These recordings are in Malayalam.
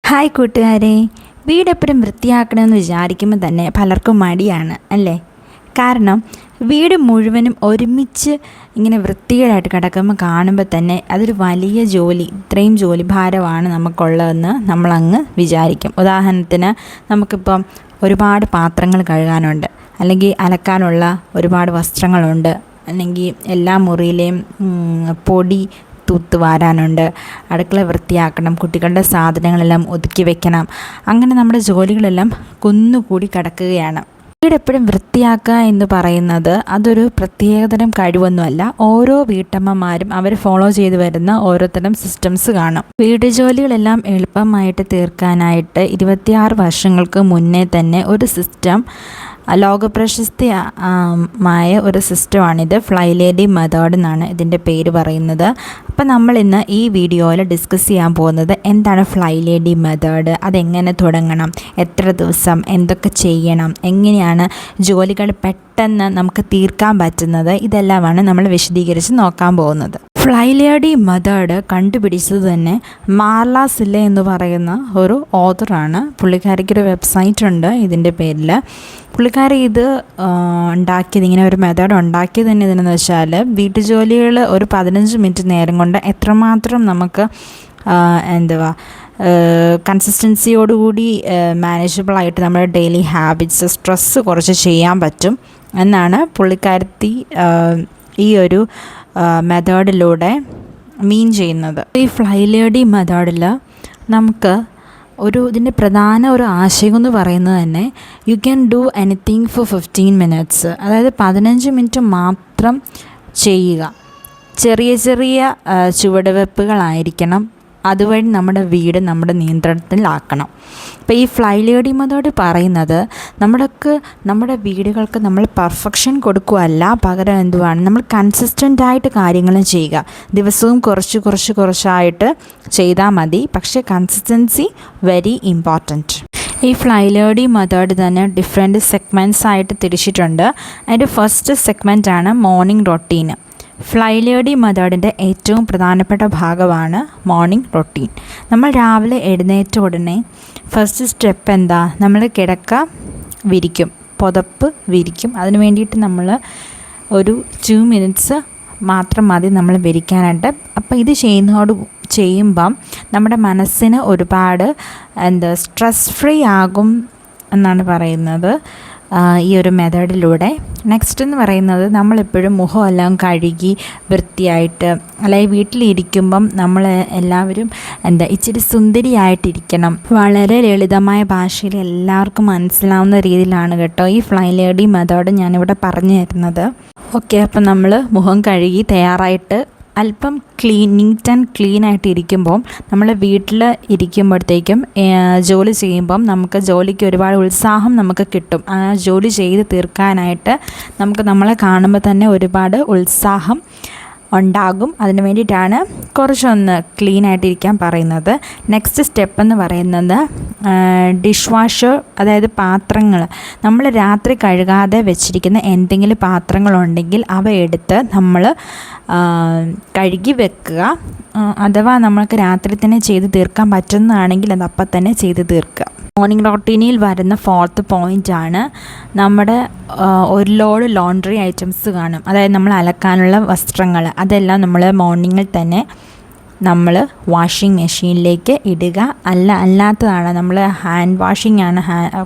ഹായ് കൂട്ടുകാരെ, വീടെപ്പോഴും വൃത്തിയാക്കണമെന്ന് വിചാരിക്കുമ്പോൾ തന്നെ പലർക്കും മടിയാണ് അല്ലേ? കാരണം വീട് മുഴുവനും ഒരുമിച്ച് ഇങ്ങനെ വൃത്തികേടായിട്ട് കിടക്കുമ്പോൾ കാണുമ്പോൾ തന്നെ അതൊരു വലിയ ജോലി, ഇത്രയും ജോലി ഭാരമാണ് നമുക്കുള്ളതെന്ന് നമ്മളങ്ങ് വിചാരിക്കും. ഉദാഹരണത്തിന് നമുക്കിപ്പം ഒരുപാട് പാത്രങ്ങൾ കഴുകാനുണ്ട്, അല്ലെങ്കിൽ അലക്കാനുള്ള ഒരുപാട് വസ്ത്രങ്ങളുണ്ട്, അല്ലെങ്കിൽ എല്ലാ മുറിയിലെയും പൊടി തൂത്ത് വാരാനുണ്ട്, അടുക്കള വൃത്തിയാക്കണം, കുട്ടികളുടെ സാധനങ്ങളെല്ലാം ഒതുക്കി വെക്കണം. അങ്ങനെ നമ്മുടെ ജോലികളെല്ലാം കുന്നുകൂടി കിടക്കുകയാണ്. വീടെപ്പോഴും വൃത്തിയാക്കുക എന്ന് പറയുന്നത് അതൊരു പ്രത്യേകതരം കഴിവൊന്നുമല്ല. ഓരോ വീട്ടമ്മമാരും അവർ ഫോളോ ചെയ്തു വരുന്ന ഓരോത്തരം സിസ്റ്റംസ് കാണും. വീട് ജോലികളെല്ലാം എളുപ്പമായിട്ട് തീർക്കാനായിട്ട് 26 വർഷങ്ങൾക്ക് മുന്നേ തന്നെ ഒരു സിസ്റ്റം, ലോകപ്രശസ്തമായ ഒരു സിസ്റ്റമാണിത്. ഫ്ലൈ ലേഡി മെത്തേഡ് എന്നാണ് ഇതിൻ്റെ പേര് പറയുന്നത്. അപ്പം നമ്മളിന്ന് ഈ വീഡിയോയിൽ ഡിസ്കസ് ചെയ്യാൻ പോകുന്നത് എന്താണ് ഫ്ലൈ ലേഡി മെത്തേഡ്, അതെങ്ങനെ തുടങ്ങണം, എത്ര ദിവസം, എന്തൊക്കെ ചെയ്യണം, എങ്ങനെയാണ് ജോലികൾ പെട്ടെന്ന് നമുക്ക് തീർക്കാൻ പറ്റുന്നത്, ഇതെല്ലാമാണ് നമ്മൾ വിശദീകരിച്ച് നോക്കാൻ പോകുന്നത്. ഫ്ലൈ ലേഡി മെത്തേഡ് കണ്ടുപിടിച്ചത് തന്നെ മാർല സില്ലെ എന്ന് പറയുന്ന ഒരു ഓതറാണ്. പുള്ളിക്കാരിക്കൊരു വെബ്സൈറ്റ് ഉണ്ട് ഇതിൻ്റെ പേരിൽ. പുള്ളിക്കാരി ഇത് ഉണ്ടാക്കിയത്, ഇങ്ങനെ ഒരു മെത്തേഡ് ഉണ്ടാക്കിയത് തന്നെ ഇതിനെന്ന് വെച്ചാൽ വീട്ടുജോലികൾ ഒരു 15 മിനിറ്റ് നേരം കൊണ്ട് എത്രമാത്രം നമുക്ക് കൺസിസ്റ്റൻസിയോടുകൂടി മാനേജബിളായിട്ട് നമ്മുടെ ഡെയിലി ഹാബിറ്റ്സ്, സ്ട്രെസ്സ് കുറച്ച് ചെയ്യാൻ പറ്റും എന്നാണ് പുള്ളിക്കാരത്തി ഈ ഒരു മെത്തേഡിലൂടെ മീൻ ചെയ്യുന്നത്. ഈ ഫ്ലൈ ലേഡി മെത്തേഡിൽ നമുക്ക് ഇതിൻ്റെ പ്രധാന ഒരു ആശയം എന്ന് പറയുന്നത് തന്നെ you can do anything four 15 minutes, അതായത് 15 മിനിറ്റ് മാത്രം ചെയ്യുക. ചെറിയ ചെറിയ ചുവടുവെപ്പുകളായിരിക്കണം. അതുവഴി നമ്മുടെ വീട് നമ്മുടെ നിയന്ത്രണത്തിലാക്കണം. ഇപ്പോൾ ഈ ഫ്ലൈ ലേഡി മെത്തേഡ് പറയുന്നത് നമ്മുടെ വീടുകൾക്ക് നമ്മൾ പെർഫെക്ഷൻ കൊടുക്കുകയല്ല, പകരം എന്തുവാണ്, നമ്മൾ കൺസിസ്റ്റൻ്റായിട്ട് കാര്യങ്ങൾ ചെയ്യുക. ദിവസവും കുറച്ചായിട്ട് ചെയ്താൽ മതി, പക്ഷേ കൺസിസ്റ്റൻസി വെരി ഇമ്പോർട്ടൻറ്റ്. ഈ ഫ്ലൈ ലേഡി മെത്തേഡ് തന്നെ ഡിഫറെൻറ്റ് സെഗ്മെൻറ്റ്സ് ആയിട്ട് തിരിച്ചിട്ടുണ്ട്. അതിൻ്റെ ഫസ്റ്റ് സെഗ്മെൻറ്റാണ് മോർണിംഗ് റൊട്ടീന്. ഫ്ലൈ ലേഡി മെത്തേഡിൻ്റെ ഏറ്റവും പ്രധാനപ്പെട്ട ഭാഗമാണ് മോർണിംഗ് റൊട്ടീൻ. നമ്മൾ രാവിലെ എഴുന്നേറ്റ ഉടനെ ഫസ്റ്റ് സ്റ്റെപ്പ് എന്താ, നമ്മൾ കിടക്ക വിരിക്കും, പുതപ്പ് വിരിക്കും. അതിന് വേണ്ടിയിട്ട് നമ്മൾ ഒരു 2 മിനിറ്റ്സ് മാത്രം മതി നമ്മൾ വിരിക്കാനായിട്ട്. അപ്പോൾ ഇത് ചെയ്യുമ്പം നമ്മുടെ മനസ്സിന് ഒരുപാട് സ്ട്രെസ് ഫ്രീ ആകും എന്നാണ് പറയുന്നത് ഈ ഒരു മെത്തേഡിലൂടെ. നെക്സ്റ്റ് എന്ന് പറയുന്നത് നമ്മളെപ്പോഴും മുഖമെല്ലാം കഴുകി വൃത്തിയായിട്ട്, അല്ലെങ്കിൽ വീട്ടിലിരിക്കുമ്പം നമ്മൾ എല്ലാവരും ഇച്ചിരി സുന്ദരിയായിട്ടിരിക്കണം. വളരെ ലളിതമായ ഭാഷയിൽ എല്ലാവർക്കും മനസ്സിലാവുന്ന രീതിയിലാണ് കേട്ടോ ഈ ഫ്ലൈ ലേഡി മെത്തേഡ് ഞാനിവിടെ പറഞ്ഞു തരുന്നത്. ഓക്കെ, അപ്പം നമ്മൾ മുഖം കഴുകി തയ്യാറായിട്ട് അല്പം നീറ്റ് ആൻഡ് ക്ലീൻ ആയിട്ട് ഇരിക്കുമ്പം, നമ്മൾ വീട്ടിൽ ഇരിക്കുമ്പോഴത്തേക്കും ജോലി ചെയ്യുമ്പം നമുക്ക് ജോലിക്ക് ഒരുപാട് ഉത്സാഹം നമുക്ക് കിട്ടും. ആ ജോലി ചെയ്ത് തീർക്കാനായിട്ട് നമുക്ക് നമ്മളെ കാണുമ്പോൾ തന്നെ ഒരുപാട് ഉത്സാഹം ഉണ്ടാകും. അതിന് വേണ്ടിയിട്ടാണ് കുറച്ചൊന്ന് ക്ലീൻ ആയിട്ടിരിക്കാൻ പറയുന്നത്. നെക്സ്റ്റ് സ്റ്റെപ്പ് എന്ന് പറയുന്നത് ഡിഷ് വാഷർ, അതായത് പാത്രങ്ങൾ. നമ്മൾ രാത്രി കഴുകാതെ വെച്ചിരിക്കുന്ന എന്തെങ്കിലും പാത്രങ്ങളുണ്ടെങ്കിൽ അവ എടുത്ത് നമ്മൾ കഴുകി വെക്കുക. അഥവാ നമ്മൾക്ക് രാത്രി തന്നെ ചെയ്ത് തീർക്കാൻ പറ്റുന്നതാണെങ്കിൽ അത് അപ്പം തന്നെ ചെയ്ത് തീർക്കുക. മോർണിംഗ് റൊട്ടീനിൽ വരുന്ന 4th പോയിൻ്റാണ് നമ്മുടെ ഒരു ലോഡ് ലോണ്ട്രി ഐറ്റംസ് കാണും. അതായത് നമ്മൾ അലക്കാനുള്ള വസ്ത്രങ്ങൾ, അതെല്ലാം നമ്മൾ മോർണിംഗിൽ തന്നെ നമ്മൾ വാഷിംഗ് മെഷീനിലേക്ക് ഇടുക. അല്ലാത്തതാണ് നമ്മൾ ഹാൻഡ് വാഷിംഗ് ആണ്,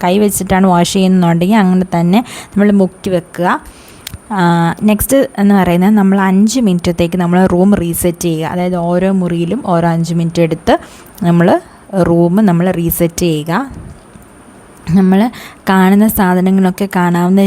കൈ വെച്ചിട്ടാണ് വാഷ് ചെയ്യുന്നുണ്ടെങ്കിൽ അങ്ങനെ തന്നെ നമ്മൾ മുക്കി വെക്കുക. നെക്സ്റ്റ് എന്ന് പറയുന്നത് നമ്മൾ 5 മിനിറ്റത്തേക്ക് നമ്മൾ റൂം റീസെറ്റ് ചെയ്യുക. അതായത് ഓരോ മുറിയിലും ഓരോ 5 മിനിറ്റ് എടുത്ത് നമ്മൾ റീസെറ്റ് ചെയ്യുക. നമ്മൾ കാണുന്ന സാധനങ്ങളൊക്കെ കാണാവുന്ന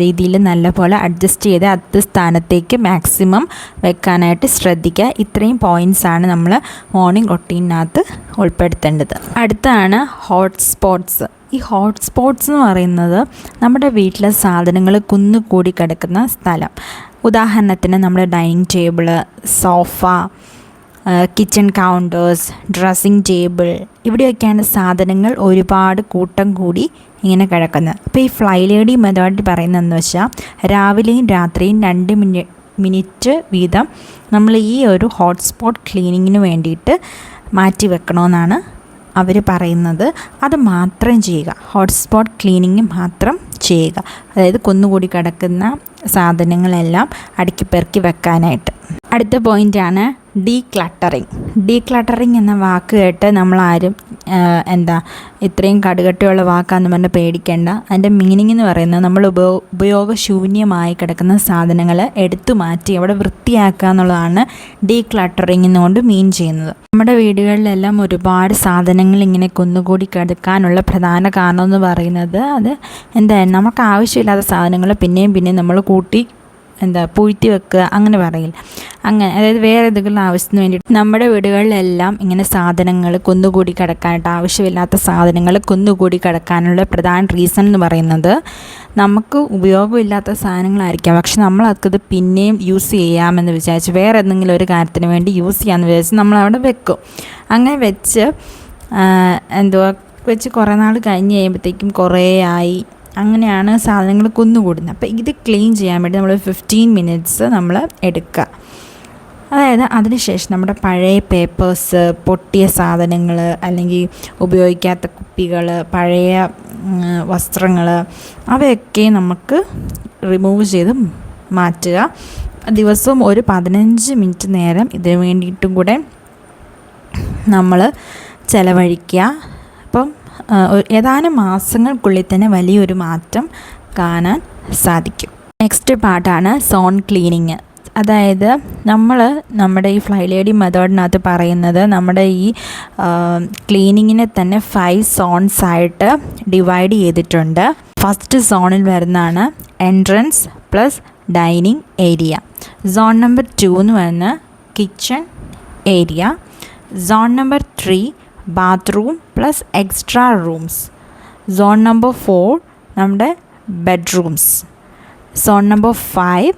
രീതിയിൽ നല്ലപോലെ അഡ്ജസ്റ്റ് ചെയ്ത് അത് സ്ഥാനത്തേക്ക് മാക്സിമം വെക്കാനായിട്ട് ശ്രദ്ധിക്കുക. ഇത്രയും പോയിൻറ്റ്സാണ് നമ്മൾ മോർണിംഗ് റൊട്ടീനകത്ത് ഉൾപ്പെടുത്തേണ്ടത്. അടുത്താണ് ഹോട്ട്സ്പോട്ട്സ്. ഈ ഹോട്ട്സ്പോട്ട്സ് എന്ന് പറയുന്നത് നമ്മുടെ വീട്ടിലെ സാധനങ്ങൾ കുന്നുകൂടി കിടക്കുന്ന സ്ഥലം. ഉദാഹരണത്തിന് നമ്മുടെ dining table, sofa, kitchen counters, dressing table, ഇവിടെയൊക്കെയാണ് സാധനങ്ങൾ ഒരുപാട് കൂട്ടം കൂടി ഇങ്ങനെ കിടക്കുന്നത്. അപ്പോൾ ഈ ഫ്ലൈ ലേഡി മെത്തേഡ് പറയുന്നതെന്ന് വെച്ചാൽ രാവിലെയും രാത്രിയും 2 മിനിറ്റ് വീതം നമ്മൾ ഈ ഒരു ഹോട്ട്സ്പോട്ട് ക്ലീനിങ്ങിന് വേണ്ടിയിട്ട് മാറ്റി വെക്കണമെന്നാണ് അവർ പറയുന്നത് അത് മാത്രം ചെയ്യുക. ഹോട്ട്സ്പോട്ട് ക്ലീനിങ് മാത്രം ചെയ്യുക. അതായത് കുന്നുകൂടി കിടക്കുന്ന സാധനങ്ങളെല്ലാം അടുക്കി പെറുക്കി വെക്കാനായിട്ട്. അടുത്ത പോയിൻ്റാണ് ഡീക്ലട്ടറിങ് എന്ന വാക്ക് കേട്ട് നമ്മളാരും ഇത്രയും കടുകട്ടിയുള്ള വാക്കാന്ന് പറഞ്ഞ് പേടിക്കേണ്ട. അതിൻ്റെ മീനിങ് എന്ന് പറയുന്നത് നമ്മൾ ഉപയോഗശൂന്യമായി കിടക്കുന്ന സാധനങ്ങൾ എടുത്തു മാറ്റി അവിടെ വൃത്തിയാക്കുക എന്നുള്ളതാണ് ഡീക്ലട്ടറിങ് എന്നുകൊണ്ട് മീൻ ചെയ്യുന്നത്. നമ്മുടെ വീടുകളിലെല്ലാം ഒരുപാട് സാധനങ്ങൾ ഇങ്ങനെ കുന്നുകൂടി കിടക്കാനുള്ള പ്രധാന കാരണം എന്ന് പറയുന്നത് അത് നമുക്ക് ആവശ്യമില്ലാത്ത സാധനങ്ങൾ പിന്നെയും നമ്മൾ കൂട്ടി പൂഴ്ത്തി വെക്കുക അങ്ങനെ പറയില്ല. അങ്ങനെ അതായത് വേറെ ഏതെങ്കിലും ആവശ്യത്തിന് വേണ്ടിയിട്ട് നമ്മുടെ വീടുകളിലെല്ലാം ഇങ്ങനെ സാധനങ്ങൾ കുന്നുകൂടി കിടക്കാനായിട്ട് ആവശ്യമില്ലാത്ത സാധനങ്ങൾ കുന്നുകൂടി കിടക്കാനുള്ള പ്രധാന റീസൺ എന്ന് പറയുന്നത് നമുക്ക് ഉപയോഗമില്ലാത്ത സാധനങ്ങളായിരിക്കാം, പക്ഷെ നമ്മളത് പിന്നെയും യൂസ് ചെയ്യാമെന്ന് വിചാരിച്ച് വേറെ എന്തെങ്കിലും ഒരു കാര്യത്തിന് വേണ്ടി യൂസ് ചെയ്യാമെന്ന് വിചാരിച്ച് നമ്മളവിടെ വെക്കും. അങ്ങനെ വെച്ച് കുറേ നാൾ കഴിഞ്ഞ് കഴിയുമ്പോഴത്തേക്കും കുറേ ആയി അങ്ങനെയാണ് സാധനങ്ങൾ കുന്നുകൂടുന്നത്. അപ്പോൾ ഇത് ക്ലീൻ ചെയ്യാൻ വേണ്ടി നമ്മൾ 15 മിനിറ്റ്സ് നമ്മൾ എടുക്കുക. അതായത് അതിനുശേഷം നമ്മുടെ പഴയ പേപ്പേഴ്സ്, പൊട്ടിയ സാധനങ്ങൾ, അല്ലെങ്കിൽ ഉപയോഗിക്കാത്ത കുപ്പികൾ, പഴയ വസ്ത്രങ്ങൾ, അവയൊക്കെ നമുക്ക് റിമൂവ് ചെയ്ത് മാറ്റുക. ദിവസവും ഒരു 15 മിനിറ്റ് നേരം ഇതിന് വേണ്ടിയിട്ടും കൂടെ നമ്മൾ ചിലവഴിക്കുക. അപ്പം ഏതാനും മാസങ്ങൾക്കുള്ളിൽ തന്നെ വലിയൊരു മാറ്റം കാണാൻ സാധിക്കും. നെക്സ്റ്റ് പാർട്ടാണ് സോൺ ക്ലീനിങ്. അതായത് നമ്മുടെ ഈ ഫ്ലൈ ലേഡി മെത്തേഡിനകത്ത് പറയുന്നത് നമ്മുടെ ഈ ക്ലീനിങ്ങിനെ തന്നെ 5 സോൺസ് ആയിട്ട് ഡിവൈഡ് ചെയ്തിട്ടുണ്ട്. ഫസ്റ്റ് സോണിൽ വരുന്നതാണ് entrance plus dining area. Zone number 2 എന്ന് പറയുന്നത് kitchen area. Zone number 3 bathroom plus extra rooms. Zone number 4 നമ്മുടെ bedrooms. Zone number 5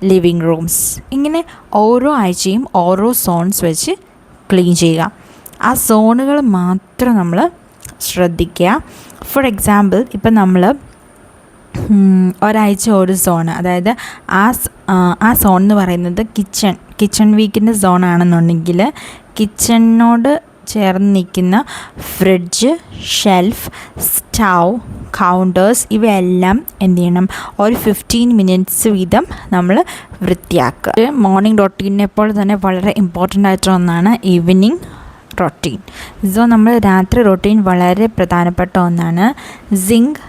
living rooms. ഇങ്ങനെ ഓരോ ആഴ്ചയും ഓരോ സോൺസ് വെച്ച് ക്ലീൻ ചെയ്യുക. ആ സോണുകൾ മാത്രം നമ്മൾ ശ്രദ്ധിക്കുക. ഫോർ എക്സാമ്പിൾ ഇപ്പം നമ്മൾ ഒരാഴ്ച ഒരു സോണ്, അതായത് ആ സോൺ എന്ന് പറയുന്നത് കിച്ചൺ വീക്കിൻ്റെ സോണാണെന്നുണ്ടെങ്കിൽ കിച്ചണിനോട് ചേർന്ന് നിൽക്കുന്ന ഫ്രിഡ്ജ്, ഷെൽഫ്, സ്റ്റൗ, കൗണ്ടേഴ്സ് ഇവയെല്ലാം എന്ത് ചെയ്യണം, ഒരു 15 മിനിറ്റ്സ് വീതം നമ്മൾ വൃത്തിയാക്കുക. മോർണിംഗ് റൊട്ടീനെ പോലെ തന്നെ വളരെ ഇമ്പോർട്ടൻ്റ് ആയിട്ടുള്ള ഒന്നാണ് ഈവനിങ് റൊട്ടീൻ. സോ നമ്മൾ രാത്രി റൊട്ടീൻ വളരെ പ്രധാനപ്പെട്ട ഒന്നാണ്. സിങ്ക്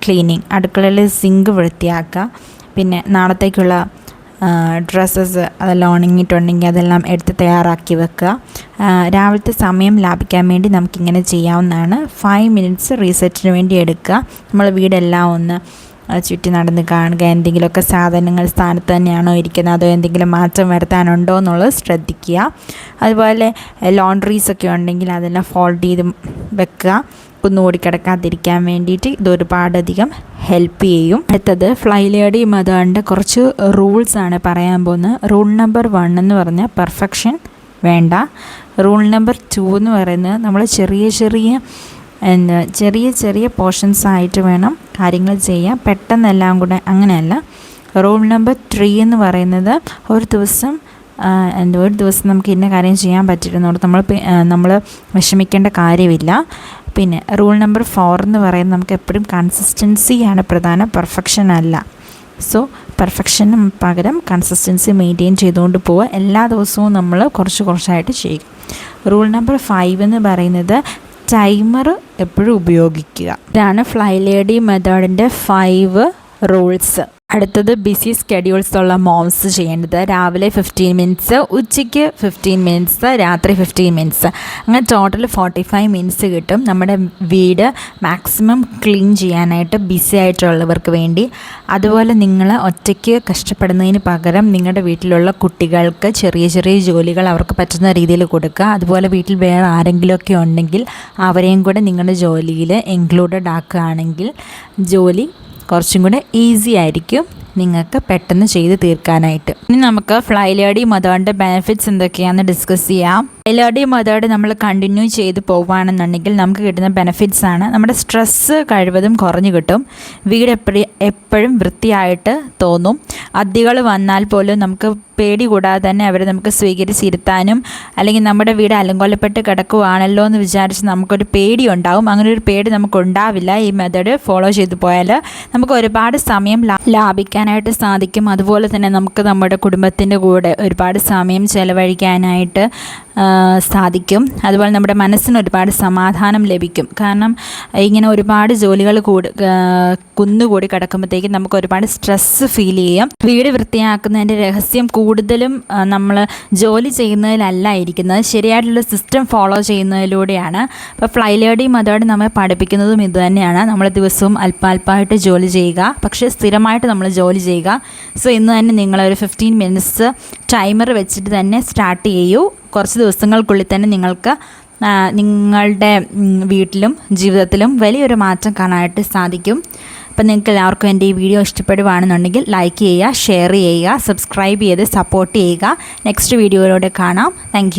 ക്ലീനിങ്, അടുക്കളയിൽ സിങ്ക് വൃത്തിയാക്കുക. പിന്നെ നാളത്തേക്കുള്ള ഡ്രസ്സസ് അതെല്ലാം ഉണങ്ങിയിട്ടുണ്ടെങ്കിൽ അതെല്ലാം എടുത്ത് തയ്യാറാക്കി വെക്കുക. രാവിലത്തെ സമയം ലാഭിക്കാൻ വേണ്ടി നമുക്കിങ്ങനെ ചെയ്യാവുന്നതാണ്. 5 മിനിറ്റ്സ് റീസെറ്റിന് വേണ്ടി എടുക്കുക. നമ്മൾ വീടെല്ലാം ഒന്ന് ചുറ്റി നടന്ന് കാണുക. എന്തെങ്കിലുമൊക്കെ സാധനങ്ങൾ സ്ഥാനത്ത് തന്നെയാണോ ഇരിക്കുന്നത്, അതോ എന്തെങ്കിലും മാറ്റം വരുത്താനുണ്ടോ എന്നുള്ളത് ശ്രദ്ധിക്കുക. അതുപോലെ ലോണ്ട്രീസൊക്കെ ഉണ്ടെങ്കിൽ അതെല്ലാം ഫോൾഡ് ചെയ്ത് വെക്കുക, കുന്നുകൂടി കിടക്കാതിരിക്കാൻ വേണ്ടിയിട്ട്. ഇതൊരുപാടധികം ഹെൽപ്പ് ചെയ്യും. അടുത്തത് ഫ്ലൈ ലേഡി മെത്തേഡിൻ്റെ കുറച്ച് റൂൾസാണ് പറയാൻ പോകുന്നത്. റൂൾ നമ്പർ 1 എന്ന് പറഞ്ഞാൽ പെർഫെക്ഷൻ വേണ്ട. റൂൾ നമ്പർ 2 എന്ന് പറയുന്നത് നമ്മൾ ചെറിയ പോർഷൻസ് ആയിട്ട് വേണം കാര്യങ്ങൾ ചെയ്യാൻ, പെട്ടെന്നെല്ലാം കൂടെ അങ്ങനെയല്ല. റൂൾ നമ്പർ 3 എന്ന് പറയുന്നത് ഒരു ദിവസം നമുക്ക് ഇന്ന കാര്യം ചെയ്യാൻ പറ്റിയിരുന്നോട് നമ്മൾ വിഷമിക്കേണ്ട കാര്യമില്ല. പിന്നെ റൂൾ നമ്പർ 4 എന്ന് പറയുന്നത് നമുക്ക് എപ്പോഴും കൺസിസ്റ്റൻസിയാണ് പ്രധാനം, പെർഫെക്ഷൻ അല്ല. സോ പെർഫെക്ഷന് പകരം കൺസിസ്റ്റൻസി മെയിൻറ്റെയിൻ ചെയ്തുകൊണ്ട് പോവുക. എല്ലാ ദിവസവും നമ്മൾ കുറച്ചായിട്ട് ചെയ്യുക. റൂൾ നമ്പർ 5 എന്ന് പറയുന്നത് ടൈമർ എപ്പോഴും ഉപയോഗിക്കുക. ഇതാണ് ഫ്ലൈ ലേഡി മെത്തേഡിൻ്റെ 5 റൂൾസ്. അടുത്തത് ബിസി സ്കെഡ്യൂൾസ് ഉള്ള മോംസ് ചെയ്യേണ്ടത് രാവിലെ 15 മിനിറ്റ്സ്, ഉച്ചയ്ക്ക് 15 മിനിറ്റ്സ്, രാത്രി 15 മിനിറ്റ്സ്, അങ്ങനെ ടോട്ടൽ 45 മിനിറ്റ്സ് കിട്ടും നമ്മുടെ വീട് മാക്സിമം ക്ലീൻ ചെയ്യാനായിട്ട് ബിസി ആയിട്ടുള്ളവർക്ക് വേണ്ടി. അതുപോലെ നിങ്ങൾ ഒറ്റയ്ക്ക് കഷ്ടപ്പെടുന്നതിന് പകരം നിങ്ങളുടെ വീട്ടിലുള്ള കുട്ടികൾക്ക് ചെറിയ ജോലികൾ അവർക്ക് പറ്റുന്ന രീതിയിൽ കൊടുക്കുക. അതുപോലെ വീട്ടിൽ വേറെ ആരെങ്കിലുമൊക്കെ ഉണ്ടെങ്കിൽ അവരെയും കൂടെ നിങ്ങളുടെ ജോലിയിൽ ഇൻക്ലൂഡഡ് ആക്കുകയാണെങ്കിൽ ജോലി കുറച്ചും കൂടെ ഈസി ആയിരിക്കും നിങ്ങൾക്ക് പെട്ടെന്ന് ചെയ്ത് തീർക്കാനായിട്ട്. ഇനി നമുക്ക് ഫ്ലൈ ലേഡി മെത്തേഡിൻ്റെ ബെനിഫിറ്റ്സ് എന്തൊക്കെയാണെന്ന് ഡിസ്കസ് ചെയ്യാം. LRD മെത്തേഡ് നമ്മൾ കണ്ടിന്യൂ ചെയ്ത് പോവുകയാണെന്നുണ്ടെങ്കിൽ നമുക്ക് കിട്ടുന്ന ബെനിഫിറ്റ്സ് ആണ് നമ്മുടെ സ്ട്രെസ്സ് കഴിവതും കുറഞ്ഞു കിട്ടും. വീട് എപ്പോഴും വൃത്തിയായിട്ട് തോന്നും. അതിഥികൾ വന്നാൽ പോലും നമുക്ക് പേടി കൂടാതെ തന്നെ അവരെ നമുക്ക് സ്വീകരിച്ചിരുത്താനും, അല്ലെങ്കിൽ നമ്മുടെ വീട് അലങ്കോലപ്പെട്ട് കിടക്കുകയാണല്ലോ എന്ന് വിചാരിച്ച് നമുക്കൊരു പേടി ഉണ്ടാവും. അങ്ങനെ ഒരു പേടി നമുക്കുണ്ടാവില്ല. ഈ മെത്തേഡ് ഫോളോ ചെയ്തു പോയാൽ നമുക്ക് ഒരുപാട് സമയം ലാഭിക്കാനായിട്ട് സാധിക്കും. അതുപോലെ തന്നെ നമുക്ക് നമ്മുടെ കുടുംബത്തിൻ്റെ കൂടെ ഒരുപാട് സമയം ചെലവഴിക്കാനായിട്ട് സാധിക്കും. അതുപോലെ നമ്മുടെ മനസ്സിന് ഒരുപാട് സമാധാനം ലഭിക്കും. കാരണം ഇങ്ങനെ ഒരുപാട് ജോലികൾ കുന്നുകൂടി കിടക്കുമ്പോഴത്തേക്കും നമുക്ക് ഒരുപാട് സ്ട്രെസ്സ് ഫീൽ ചെയ്യും. വീട് വൃത്തിയാക്കുന്നതിൻ്റെ രഹസ്യം കൂടുതലും നമ്മൾ ജോലി ചെയ്യുന്നതിലല്ല ഇരിക്കുന്നത്, ശരിയായിട്ടുള്ള സിസ്റ്റം ഫോളോ ചെയ്യുന്നതിലൂടെയാണ്. അപ്പോൾ ഫ്ലൈലേഡി മെത്തേഡ് നമ്മെ പഠിപ്പിക്കുന്നതും ഇത് തന്നെയാണ്. നമ്മൾ ദിവസവും അല്പാൽപ്പമായിട്ട് ജോലി ചെയ്യുക, പക്ഷേ സ്ഥിരമായിട്ട് നമ്മൾ ജോലി ചെയ്യുക. സോ ഇന്ന് തന്നെ നിങ്ങളൊരു 15 മിനിറ്റ്സ് ടൈമർ വെച്ചിട്ട് തന്നെ സ്റ്റാർട്ട് ചെയ്യൂ. കുറച്ച് ദിവസങ്ങൾക്കുള്ളിൽ തന്നെ നിങ്ങൾക്ക് നിങ്ങളുടെ വീട്ടിലും ജീവിതത്തിലും വലിയൊരു മാറ്റം കാണാനായിട്ട് സാധിക്കും. അപ്പം നിങ്ങൾക്ക് എല്ലാവർക്കും എൻ്റെ ഈ വീഡിയോ ഇഷ്ടപ്പെടുകയാണെന്നുണ്ടെങ്കിൽ ലൈക്ക് ചെയ്യുക, ഷെയർ ചെയ്യുക, സബ്സ്ക്രൈബ് ചെയ്ത് സപ്പോർട്ട് ചെയ്യുക. നെക്സ്റ്റ് വീഡിയോയിലൂടെ കാണാം. താങ്ക്